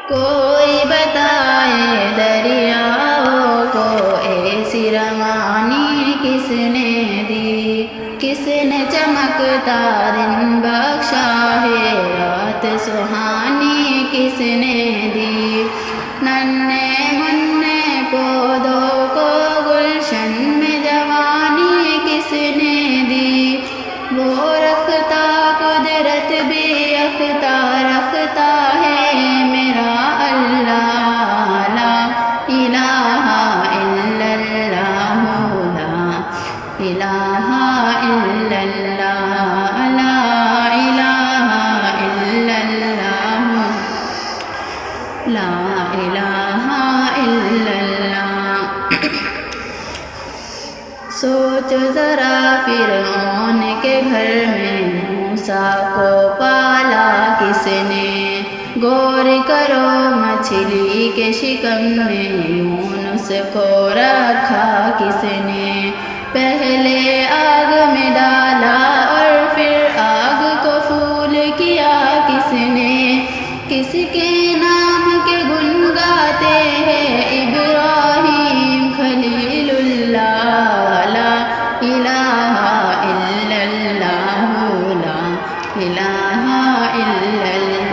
کوئی بتائے دریاؤں کو ایسی روانی کس نے دی، کس نے چمکتا دن بخشا ہے، رات سہانی کس نے دی، ننھے منھے پودوں کو گلشن میں جوانی کس نے دی، وہ رکھتا قدرت بھی رکھتا رکھتا ہے میرا اللہ، لا الہ الا اللہ، لا الہ الا اللہ، لا الہ الا اللہ، لا الہ الا اللہ۔ سوچ ذرا فرعون کے گھر میں موسیٰ کو پالا کس نے، غور کرو مچھلی کے شکم میں یونس کو رکھا کس نے، پہلے آگ میں ڈالا اور پھر آگ کو پھول کیا کس نے، کس کے نام کے گن گاتے ہیں ابراہیم خلیل اللہ، لا الہ الا اللہ، لا الہ الا اللہ۔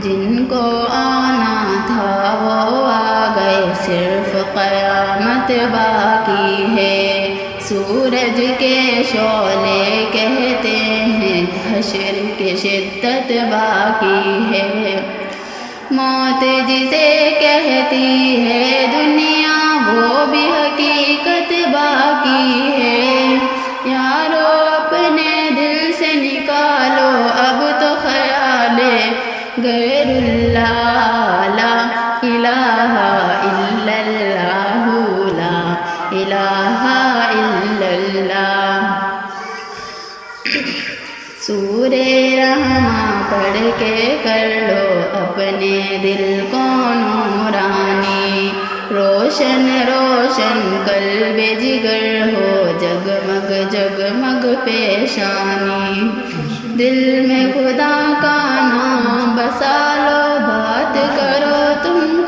جن کو آنا تھا وہ آ گئے، صرف قیامت باقی ہے، سورج کے شعلے کہتے ہیں حشر کی شدت باقی ہے، موت جسے کہتی ہے دنیا وہ بھی حقیقت باقی ہے، یارو اپنے دل سے نکالو اب تو خیال غیر اللہ، لا الہ الا اللہ، لا الہ الا اللہ۔ سورہ رحماں پڑھ کے کر لو اپنے دل کو نورانی، روشن روشن قلب جگر ہو جگمگ جگمگ پیشانی، دل میں خدا کا نام بسا لو، بات کرو تم